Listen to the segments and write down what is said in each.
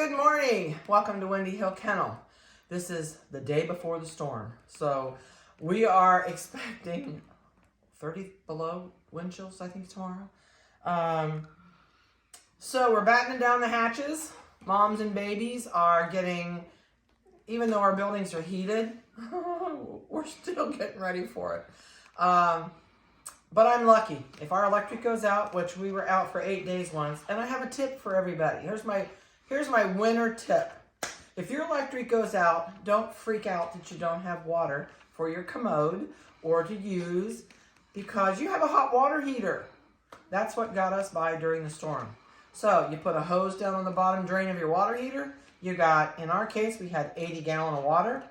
Good morning. Welcome to Windy Hill Kennel. This is the day before the storm. So we are expecting 30 below wind chills, I think, tomorrow. So we're battening down the hatches. Moms and babies are getting, even though our buildings are heated, we're still getting ready for it. But I'm lucky. If our electric goes out, which we were out for 8 days once, and I have a tip for everybody. Here's my winter tip. If your electric goes out, don't freak out that you don't have water for your commode or to use because you have a hot water heater. That's what got us by during the storm. So you put a hose down on the bottom drain of your water heater. You got, in our case, we had 80 gallons of water.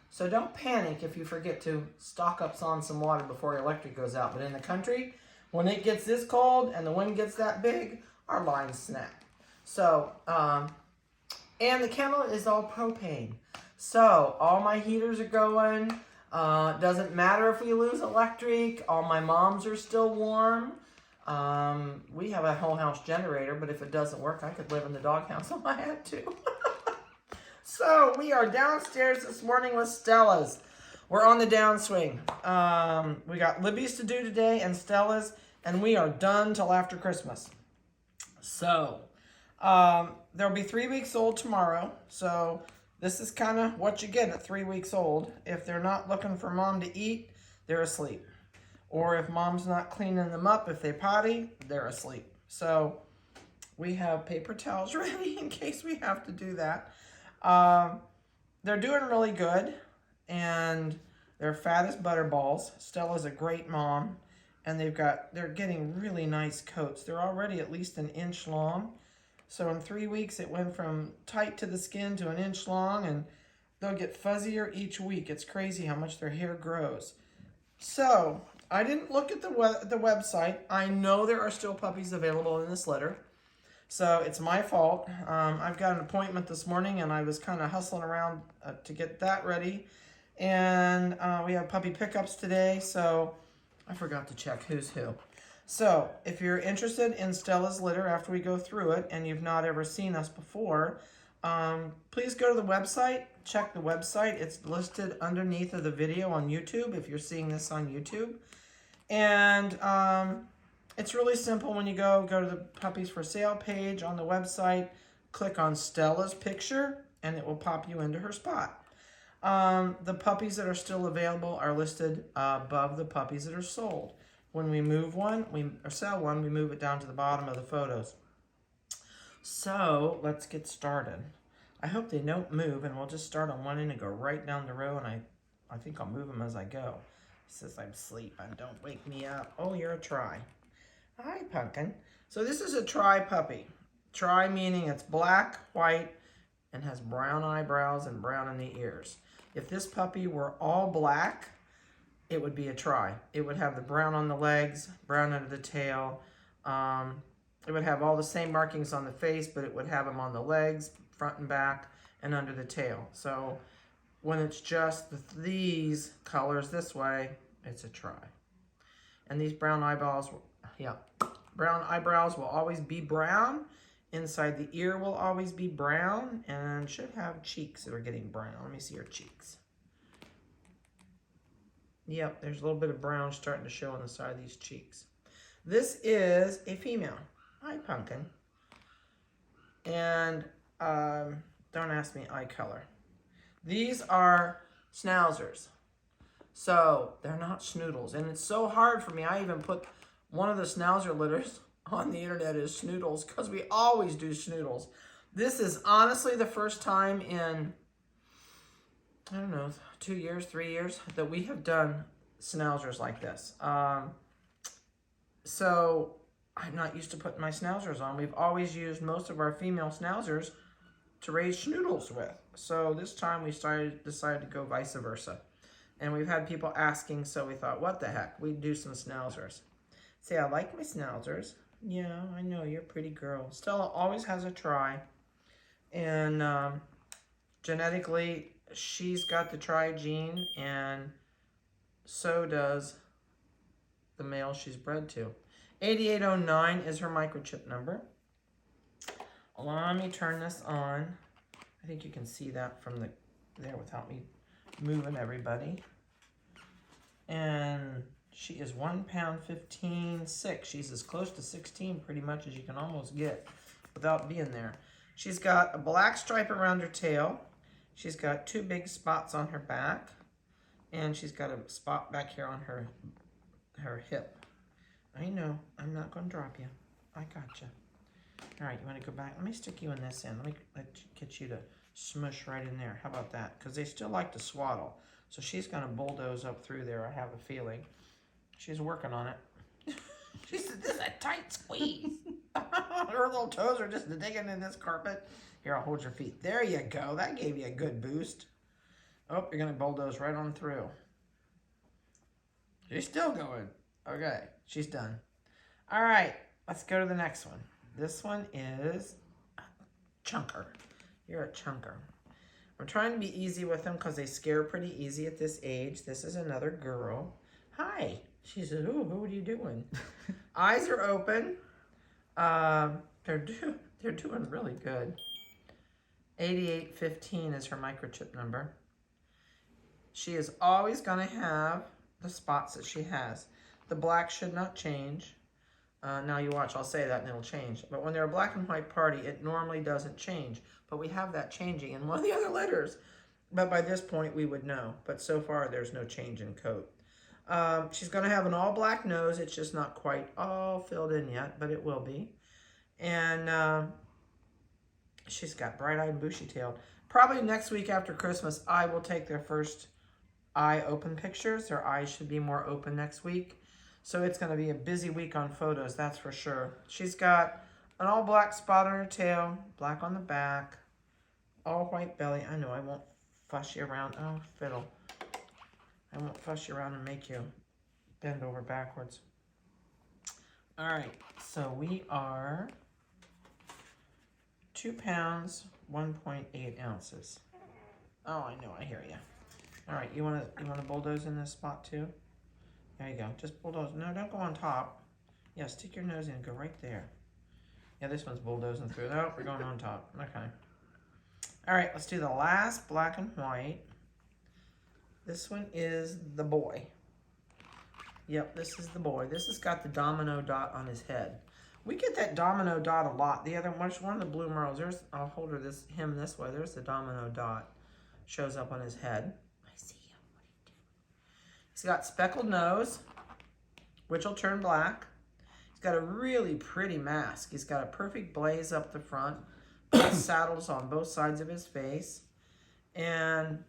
So don't panic if you forget to stock up on some water before your electric goes out. But in the country, when it gets this cold and the wind gets that big, our lines snap. So, and the kennel is all propane. So all my heaters are going. Doesn't matter if we lose electric. All my moms are still warm. We have a whole house generator, but if it doesn't work, I could live in the doghouse if I had to. So we are downstairs this morning with Stella's. We're on the downswing. We got Libby's to do today and Stella's, and we are done till after Christmas. So they'll be 3 weeks old tomorrow. So this is kind of what you get at 3 weeks old. If they're not looking for mom to eat, they're asleep. Or if mom's not cleaning them up, if they potty, they're asleep. So we have paper towels ready in case we have to do that. They're doing really good, and they're fat as butterballs. Stella's a great mom, and they're getting really nice coats. They're already at least an inch long. So in 3 weeks, it went from tight to the skin to an inch long, and they'll get fuzzier each week. It's crazy how much their hair grows. So I didn't look at the website. I know there are still puppies available in this litter. So it's my fault. I've got an appointment this morning, and I was kind of hustling around to get that ready. And we have puppy pickups today, so I forgot to check who's who. So if you're interested in Stella's litter after we go through it, and you've not ever seen us before, please go to the website. Check the website. It's listed underneath of the video on YouTube if you're seeing this on YouTube. And it's really simple. When you go to the Puppies for Sale page on the website, click on Stella's picture, and it will pop you into her spot. The puppies that are still available are listed above the puppies that are sold. When we move one, or sell one, we move it down to the bottom of the photos. So let's get started. I hope they don't move, and we'll just start on one end and go right down the row, and I think I'll move them as I go. He says I'm asleep, and don't wake me up. Oh, you're a try. Hi, Pumpkin. So this is a tri puppy. Tri meaning it's black, white, and has brown eyebrows and brown in the ears. If this puppy were all black, it would be a tri. It would have the brown on the legs, brown under the tail. It would have all the same markings on the face, but it would have them on the legs, front and back, and under the tail. So when it's just these colors this way, it's a tri. And these brown eyebrows, brown eyebrows will always be brown. Inside the ear will always be brown, and should have cheeks that are getting brown. Let me see your cheeks. Yep, there's a little bit of brown starting to show on the side of these cheeks. This is a female. Hi, Pumpkin. And don't ask me eye color. These are Schnauzers. So they're not Schnoodles. And it's so hard for me. I even put one of the Schnauzer litters on the internet as Schnoodles because we always do Schnoodles. This is honestly the first time in, I don't know, 2 years, 3 years that we have done Schnauzers like this. So I'm not used to putting my Schnauzers on. We've always used most of our female Schnauzers to raise Schnoodles with. So this time we decided to go vice versa. And we've had people asking, so we thought, what the heck? We'd do some Schnauzers. Say, I like my Schnauzers. Yeah, I know, you're a pretty girl. Stella always has a tri. And genetically, she's got the tri gene, and so does the male she's bred to. 8809 is her microchip number. let me turn this on. I think you can see that from there without me moving everybody. And she is 1 pound 15.6. She's as close to 16 pretty much as you can almost get without being there. She's got a black stripe around her tail. She's got 2 big spots on her back. And she's got a spot back here on her hip. I know, I'm not going to drop you. I got you. All right, you want to go back? Let me stick you in this end. Let me get you to smush right in there. How about that? Because they still like to swaddle. So she's going to bulldoze up through there, I have a feeling. She's working on it. She said, this is a tight squeeze. Her little toes are just digging in this carpet. Here, I'll hold your feet. There you go. That gave you a good boost. Oh, you're going to bulldoze right on through. She's still going. Okay, she's done. All right, let's go to the next one. This one is a chunker. You're a chunker. I'm trying to be easy with them because they scare pretty easy at this age. This is another girl. Hi. She says, ooh, who are you doing? Eyes are open. They're doing really good. 8815 is her microchip number. She is always going to have the spots that she has. The black should not change. Now you watch, I'll say that and it'll change. But when they're a black and white party, it normally doesn't change. But we have that changing in one of the other litters. But by this point, we would know. But so far, there's no change in coat. She's going to have an all black nose. It's just not quite all filled in yet, but it will be. And she's got bright-eyed and bushy-tailed. Probably next week after Christmas, I will take their first eye open pictures. Their eyes should be more open next week. So it's going to be a busy week on photos, that's for sure. She's got an all black spot on her tail, black on the back, all white belly. I know I won't fuss you around. Oh, fiddle. I won't fuss you around and make you bend over backwards. All right, so we are 2 pounds, 1.8 ounces. Oh, I know, I hear you. All right, you want to bulldoze in this spot too? There you go. Just bulldoze. No, don't go on top. Yeah, stick your nose in and go right there. Yeah, this one's bulldozing through. No, we're going on top. Okay. All right, let's do the last black and white. This one is the boy. Yep, this is the boy. This has got the domino dot on his head. We get that domino dot a lot. The other one of the blue merles. I'll hold him this way. There's the domino dot. Shows up on his head. I see him. What are you doing? He's got speckled nose, which will turn black. He's got a really pretty mask. He's got a perfect blaze up the front. Saddles on both sides of his face. And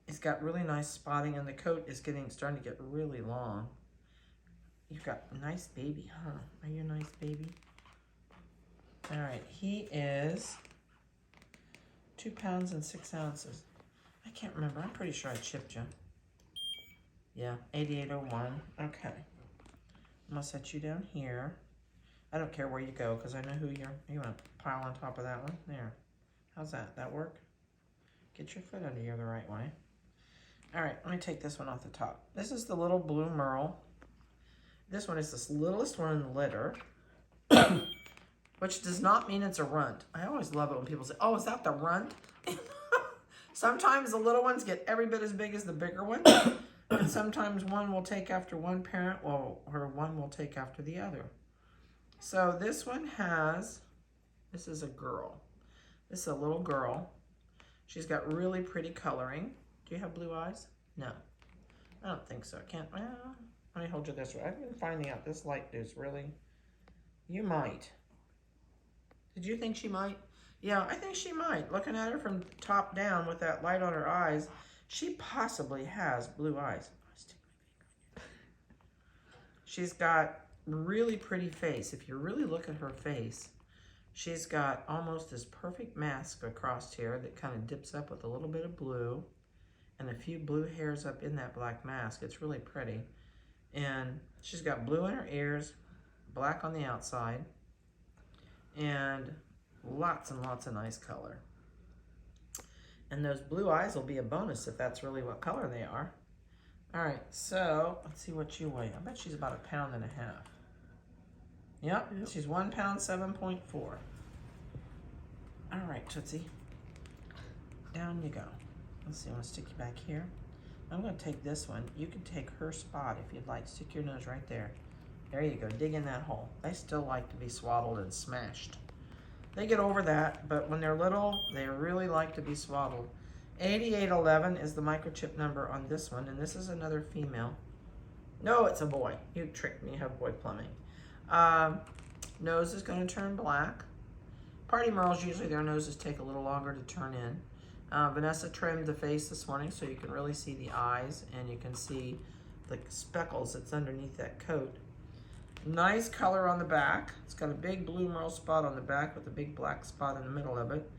he's got really nice spotting, and the coat is starting to get really long. You've got a nice baby, huh? Are you a nice baby? All right, he is 2 pounds and 6 ounces. I can't remember. I'm pretty sure I chipped you. Yeah, 8801. Okay. I'm gonna set you down here. I don't care where you go because I know who you want to pile on top of that one. There. How's that? That work? Get your foot under here the right way. All right, let me take this one off the top. This is the little blue merle. This one is the littlest one in the litter, which does not mean it's a runt. I always love it when people say, oh, is that the runt? Sometimes the little ones get every bit as big as the bigger one, and sometimes one will take after one parent, or one will take after the other. So this one this is a girl. This is a little girl. She's got really pretty coloring. Do you have blue eyes? No. I don't think so. I can't. Well, let me hold you this way. I've been finding out this light is really. You might. Did you think she might? Yeah, I think she might. Looking at her from top down with that light on her eyes, she possibly has blue eyes. She's got really pretty face. If you really look at her face, she's got almost this perfect mask across here that kind of dips up with a little bit of blue and a few blue hairs up in that black mask. It's really pretty. And she's got blue in her ears, black on the outside, and lots and lots of nice color. And those blue eyes will be a bonus if that's really what color they are. All right, so let's see what you weigh. I bet she's about 1.5 pounds. Yep, she's 1 pound 7.4. All right, Tootsie. Down you go. Let's see, I'm gonna stick you back here. I'm gonna take this one. You can take her spot if you'd like. Stick your nose right there. There you go, dig in that hole. They still like to be swaddled and smashed. They get over that, but when they're little, they really like to be swaddled. 8811 is the microchip number on this one, and this is another female. No, it's a boy. You tricked me, you have boy plumbing. Nose is gonna turn black. Party Merles, usually their noses take a little longer to turn in. Vanessa trimmed the face this morning so you can really see the eyes and you can see the speckles that's underneath that coat. Nice color on the back. It's got a big blue merle spot on the back with a big black spot in the middle of it.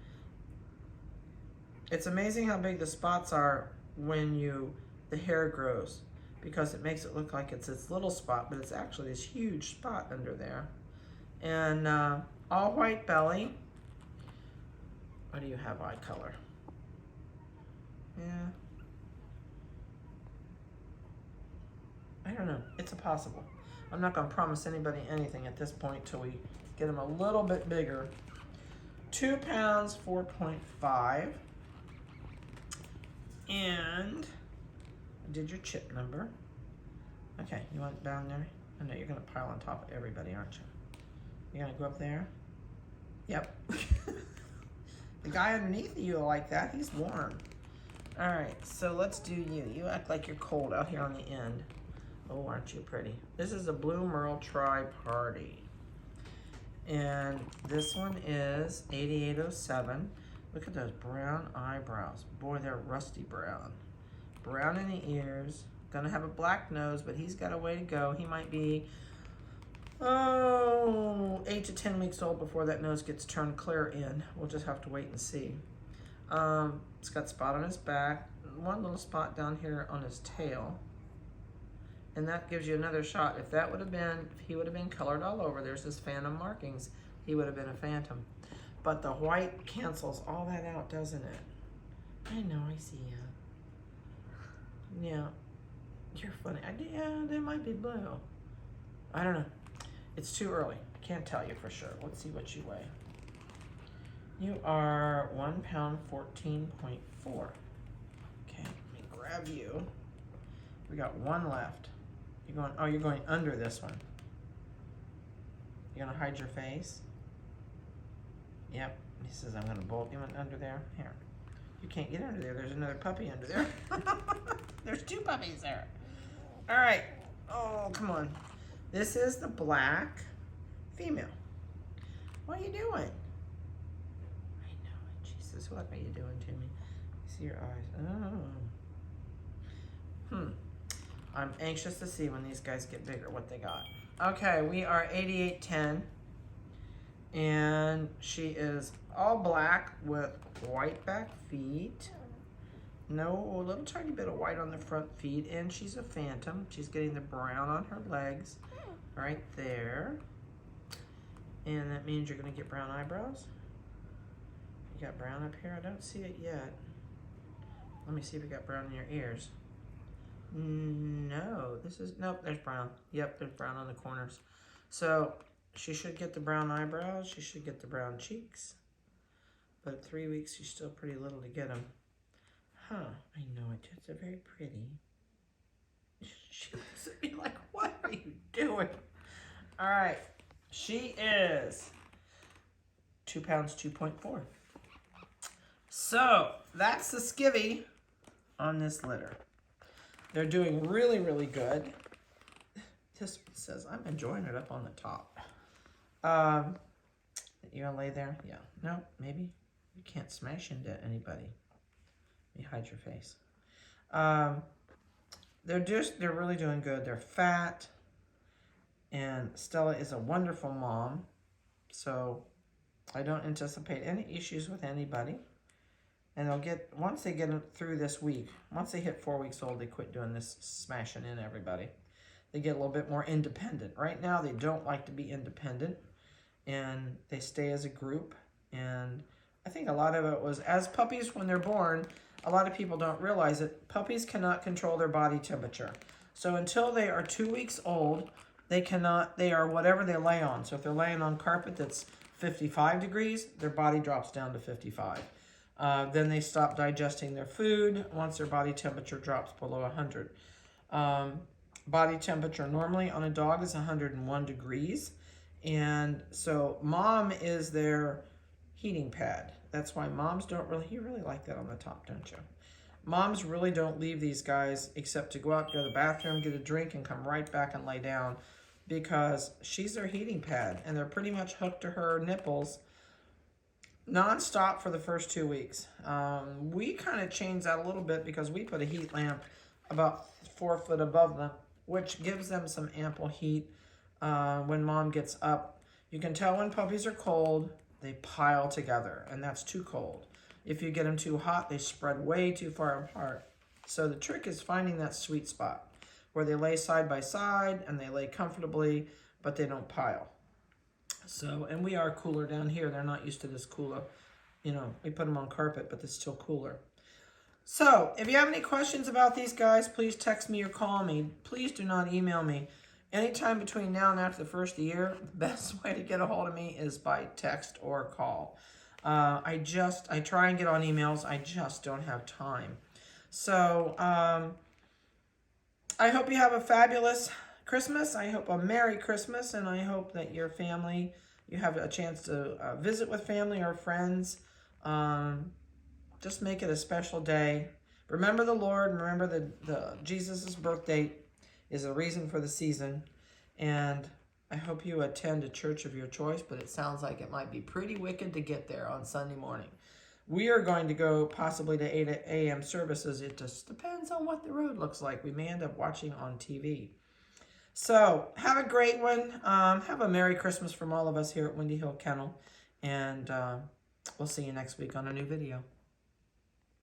It's amazing how big the spots are when the hair grows, because it makes it look like it's this little spot, but it's actually this huge spot under there. And all white belly. What do you have eye color? Yeah. I don't know. It's a possible. I'm not going to promise anybody anything at this point till we get them a little bit bigger. 2 pounds, 4.5. And I did your chip number. Okay, you want it down there? I know you're going to pile on top of everybody, aren't you? You're going to go up there? Yep. The guy underneath you like that. He's warm. All right, so let's do you. You act like you're cold out here on the end. Oh, aren't you pretty? This is a Blue Merle Tri-Party. And this one is 8807. Look at those brown eyebrows. Boy, they're rusty brown. Brown in the ears. Gonna have a black nose, but he's got a way to go. He might be, 8 to 10 weeks old before that nose gets turned clear in. We'll just have to wait and see. It's got a spot on his back, one little spot down here on his tail. And that gives you another shot. If he would have been colored all over, there's his phantom markings, he would have been a phantom. But the white cancels all that out, doesn't it? I know, I see you. Yeah, you're funny. Yeah, they might be blue. I don't know. It's too early. I can't tell you for sure. Let's see what you weigh. You are 1 pound, 14.4. Okay, let me grab you. We got one left. You're going under this one. You're gonna hide your face? Yep, he says I'm gonna bolt you under there. Here, you can't get under there. There's another puppy under there. There's 2 puppies there. All right, oh, come on. This is the black female. What are you doing? I know it. Jesus, what are you doing to me? See your eyes. Oh. I'm anxious to see when these guys get bigger what they got. Okay, we are 8810. And she is all black with white back feet. No, a little tiny bit of white on the front feet. And she's a phantom. She's getting the brown on her legs right there. And that means you're going to get brown eyebrows. You got brown up here? I don't see it yet. Let me see if you got brown in your ears. No, nope, there's brown. Yep, there's brown on the corners. So she should get the brown eyebrows. She should get the brown cheeks. But at 3 weeks, she's still pretty little to get them. Huh, I know it. They're very pretty. She looks at me like, what are you doing? All right, she is 2 pounds, 2.4. So that's the skivvy on this litter. They're doing really, really good. This one says, I'm enjoying it up on the top. You gonna lay there? Yeah. No, maybe. You can't smash into anybody. You hide your face. They're really doing good. They're fat. And Stella is a wonderful mom. So I don't anticipate any issues with anybody. And once they get through this week, once they hit 4 weeks old, they quit doing this smashing in everybody. They get a little bit more independent. Right now, they don't like to be independent, and they stay as a group. And I think a lot of it was, as puppies, when they're born, a lot of people don't realize it, puppies cannot control their body temperature. So until they are 2 weeks old, they are whatever they lay on. So if they're laying on carpet that's 55 degrees, their body drops down to 55. Then they stop digesting their food once their body temperature drops below 100. Body temperature normally on a dog is 101 degrees. And so mom is their heating pad. That's why moms don't really, you really like that on the top, don't you? Moms really don't leave these guys except to go out, go to the bathroom, get a drink, and come right back and lay down, because she's their heating pad, and they're pretty much hooked to her nipples non-stop for the first 2 weeks. We kind of changed that a little bit because we put a heat lamp about 4 foot above them, which gives them some ample heat when mom gets up. You can tell when puppies are cold, they pile together, and that's too cold. If you get them too hot, they spread way too far apart. So the trick is finding that sweet spot where they lay side by side and they lay comfortably, but they don't pile. So, and we are cooler down here. They're not used to this cooler. You know, we put them on carpet, but it's still cooler. So, if you have any questions about these guys, please text me or call me. Please do not email me. Anytime between now and after the first of the year, the best way to get a hold of me is by text or call. I try and get on emails. I just don't have time. So, I hope you have a fabulous Christmas. I hope a Merry Christmas, and I hope that your family, you have a chance to visit with family or friends. Just make it a special day. Remember the Lord. Remember the Jesus' birth date is a reason for the season. And I hope you attend a church of your choice, but it sounds like it might be pretty wicked to get there on Sunday morning. We are going to go possibly to 8 a.m. services. It just depends on what the road looks like. We may end up watching on TV. So have a great one. Have a Merry Christmas from all of us here at Windy Hill Kennel. And we'll see you next week on a new video.